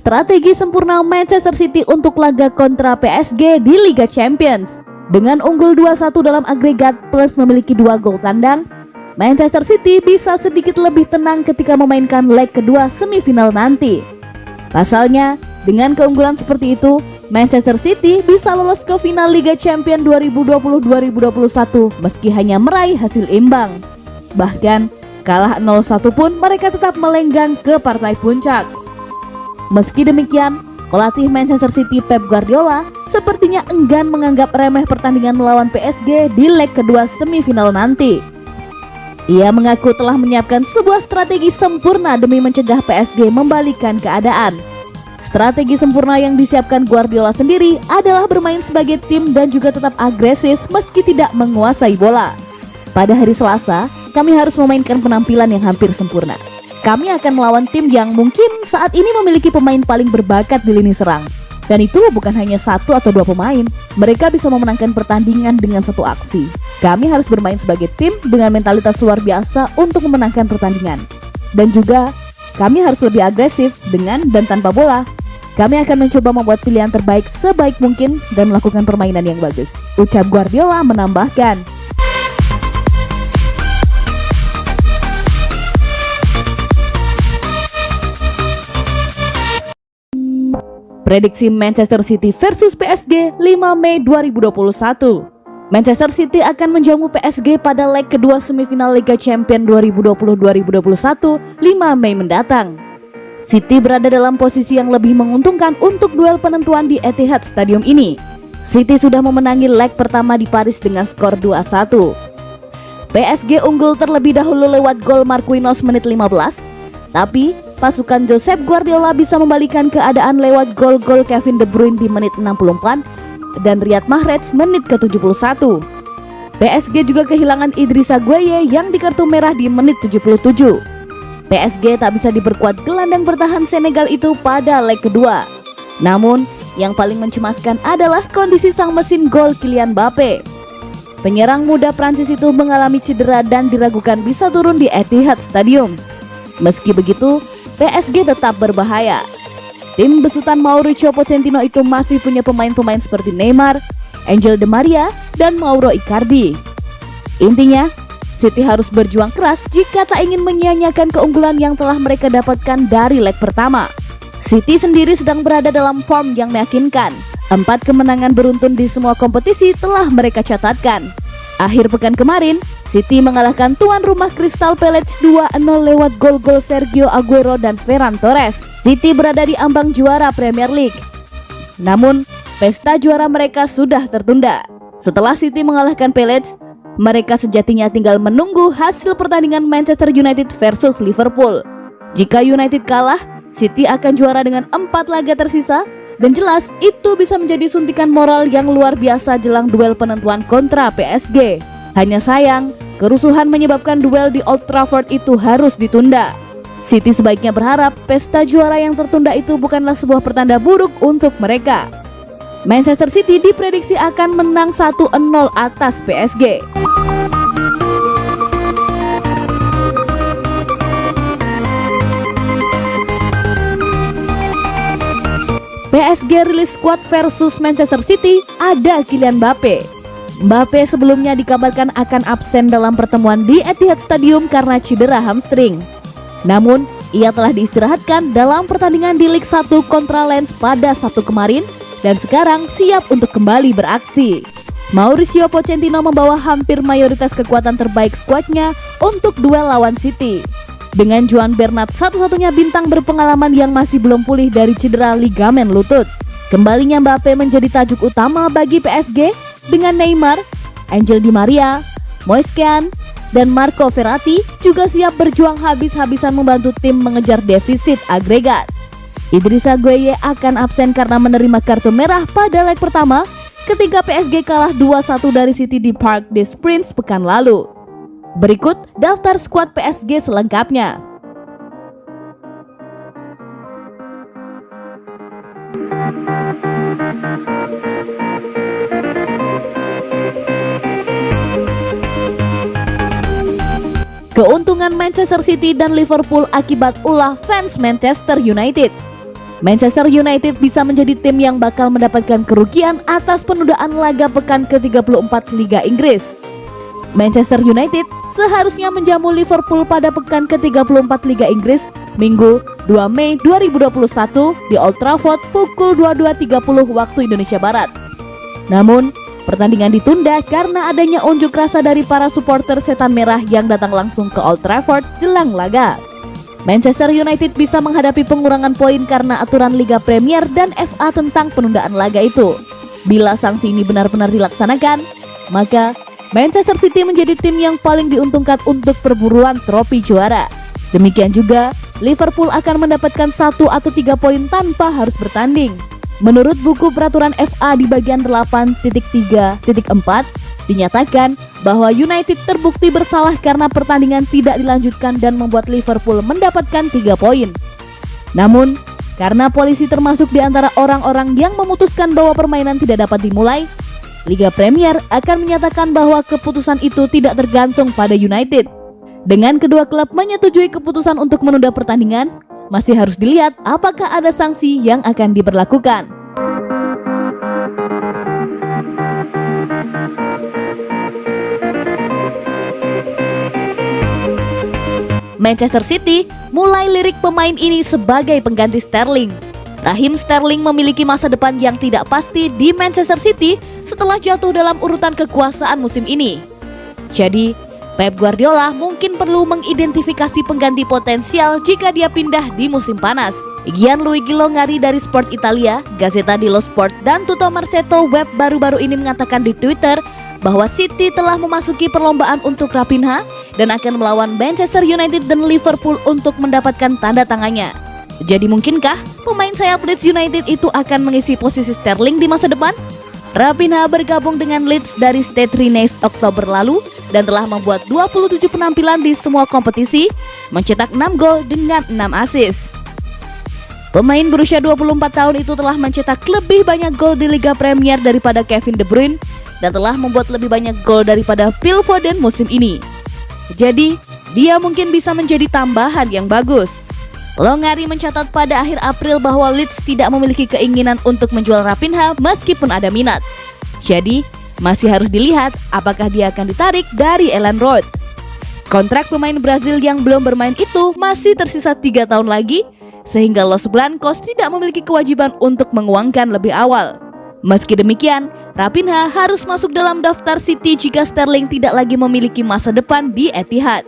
Strategi sempurna Manchester City untuk laga kontra PSG di Liga Champions. Dengan unggul 2-1 dalam agregat plus memiliki 2 gol tandang, Manchester City bisa sedikit lebih tenang ketika memainkan leg kedua semifinal nanti. Pasalnya, dengan keunggulan seperti itu, Manchester City bisa lolos ke final Liga Champions 2020-2021 meski hanya meraih hasil imbang. Bahkan, kalah 0-1 pun mereka tetap melenggang ke partai puncak. Meski demikian, pelatih Manchester City Pep Guardiola sepertinya enggan menganggap remeh pertandingan melawan PSG di leg kedua semifinal nanti. Ia mengaku telah menyiapkan sebuah strategi sempurna demi mencegah PSG membalikkan keadaan. Strategi sempurna yang disiapkan Guardiola sendiri adalah bermain sebagai tim dan juga tetap agresif meski tidak menguasai bola. Pada hari Selasa, kami harus memainkan penampilan yang hampir sempurna. Kami akan melawan tim yang mungkin saat ini memiliki pemain paling berbakat di lini serang. Dan itu bukan hanya 1 atau 2 pemain. Mereka bisa memenangkan pertandingan dengan 1 aksi. Kami harus bermain sebagai tim dengan mentalitas luar biasa untuk memenangkan pertandingan. Dan juga kami harus lebih agresif dengan dan tanpa bola. Kami akan mencoba membuat pilihan terbaik sebaik mungkin dan melakukan permainan yang bagus, ucap Guardiola menambahkan. Prediksi Manchester City versus PSG 5 Mei 2021. Manchester City akan menjamu PSG pada leg kedua semifinal Liga Champions 2020-2021 5 Mei mendatang. City berada dalam posisi yang lebih menguntungkan untuk duel penentuan di Etihad Stadium ini. City sudah memenangi leg pertama di Paris dengan skor 2-1. PSG unggul terlebih dahulu lewat gol Marquinhos menit 15, tapi pasukan Josep Guardiola bisa membalikan keadaan lewat gol-gol Kevin De Bruyne di menit 64 dan Riyad Mahrez menit ke-71. PSG juga kehilangan Idrissa Gueye yang di kartu merah di menit 77. PSG tak bisa diperkuat gelandang bertahan Senegal itu pada leg kedua. Namun, yang paling mencemaskan adalah kondisi sang mesin gol Kylian Mbappe. Penyerang muda Prancis itu mengalami cedera dan diragukan bisa turun di Etihad Stadium. Meski begitu, PSG tetap berbahaya. Tim besutan Mauricio Pochettino itu masih punya pemain-pemain seperti Neymar, Angel Di Maria, dan Mauro Icardi. Intinya, City harus berjuang keras jika tak ingin menyia-nyiakan keunggulan yang telah mereka dapatkan dari leg pertama. City sendiri sedang berada dalam form yang meyakinkan. 4 kemenangan beruntun di semua kompetisi telah mereka catatkan. Akhir pekan kemarin, City mengalahkan tuan rumah Crystal Palace 2-0 lewat gol-gol Sergio Aguero dan Ferran Torres. City berada di ambang juara Premier League. Namun, pesta juara mereka sudah tertunda. Setelah City mengalahkan Palace, mereka sejatinya tinggal menunggu hasil pertandingan Manchester United versus Liverpool. Jika United kalah, City akan juara dengan 4 laga tersisa. Dan jelas itu bisa menjadi suntikan moral yang luar biasa jelang duel penentuan kontra PSG. Hanya sayang, kerusuhan menyebabkan duel di Old Trafford itu harus ditunda. City sebaiknya berharap pesta juara yang tertunda itu bukanlah sebuah pertanda buruk untuk mereka. Manchester City diprediksi akan menang 1-0 atas PSG. PSG rilis squad versus Manchester City, ada Kylian Mbappe. Mbappe sebelumnya dikabarkan akan absen dalam pertemuan di Etihad Stadium karena cedera hamstring. Namun, ia telah diistirahatkan dalam pertandingan di Liga 1 kontra Lens pada Sabtu kemarin dan sekarang siap untuk kembali beraksi. Mauricio Pochettino membawa hampir mayoritas kekuatan terbaik skuadnya untuk duel lawan City. Dengan Juan Bernat satu-satunya bintang berpengalaman yang masih belum pulih dari cedera ligamen lutut. Kembalinya Mbappe menjadi tajuk utama bagi PSG dengan Neymar, Angel Di Maria, Moise Kean, dan Marco Verratti juga siap berjuang habis-habisan membantu tim mengejar defisit agregat. Idrissa Gueye akan absen karena menerima kartu merah pada leg pertama ketika PSG kalah 2-1 dari City di Parc des Princes pekan lalu. Berikut daftar skuad PSG selengkapnya. Keuntungan Manchester City dan Liverpool akibat ulah fans Manchester United. Manchester United bisa menjadi tim yang bakal mendapatkan kerugian atas penundaan laga pekan ke-34 Liga Inggris. Manchester United seharusnya menjamu Liverpool pada pekan ke-34 Liga Inggris Minggu 2 Mei 2021 di Old Trafford pukul 22.30 waktu Indonesia Barat. Namun, pertandingan ditunda karena adanya unjuk rasa dari para supporter Setan Merah yang datang langsung ke Old Trafford jelang laga. Manchester United bisa menghadapi pengurangan poin karena aturan Liga Premier dan FA tentang penundaan laga itu. Bila sanksi ini benar-benar dilaksanakan, maka Manchester City menjadi tim yang paling diuntungkan untuk perburuan trofi juara. Demikian juga, Liverpool akan mendapatkan 1 atau 3 poin tanpa harus bertanding. Menurut buku peraturan FA di bagian 8.3.4, dinyatakan bahwa United terbukti bersalah karena pertandingan tidak dilanjutkan dan membuat Liverpool mendapatkan 3 poin. Namun, karena polisi termasuk di antara orang-orang yang memutuskan bahwa permainan tidak dapat dimulai, Liga Premier akan menyatakan bahwa keputusan itu tidak tergantung pada United. Dengan kedua klub menyetujui keputusan untuk menunda pertandingan, masih harus dilihat apakah ada sanksi yang akan diberlakukan. Manchester City mulai lirik pemain ini sebagai pengganti Sterling. Raheem Sterling memiliki masa depan yang tidak pasti di Manchester City setelah jatuh dalam urutan kekuasaan musim ini. Jadi, Pep Guardiola mungkin perlu mengidentifikasi pengganti potensial jika dia pindah di musim panas. Gianluigi Longari dari Sport Italia, Gazzetta dello Sport, dan Tutto Marzetto Web baru-baru ini mengatakan di Twitter bahwa City telah memasuki perlombaan untuk Raphinha dan akan melawan Manchester United dan Liverpool untuk mendapatkan tanda tangannya. Jadi mungkinkah pemain sayap Leeds United itu akan mengisi posisi Sterling di masa depan? Raphinha bergabung dengan Leeds dari Stade Rennais Oktober lalu dan telah membuat 27 penampilan di semua kompetisi, mencetak 6 gol dengan 6 assist. Pemain berusia 24 tahun itu telah mencetak lebih banyak gol di Liga Premier daripada Kevin De Bruyne dan telah membuat lebih banyak gol daripada Phil Foden musim ini. Jadi, dia mungkin bisa menjadi tambahan yang bagus. Longari mencatat pada akhir April bahwa Leeds tidak memiliki keinginan untuk menjual Raphinha meskipun ada minat. Jadi, masih harus dilihat apakah dia akan ditarik dari Elland Road. Kontrak pemain Brazil yang belum bermain itu masih tersisa 3 tahun lagi, sehingga Los Blancos tidak memiliki kewajiban untuk menguangkan lebih awal. Meski demikian, Raphinha harus masuk dalam daftar City jika Sterling tidak lagi memiliki masa depan di Etihad.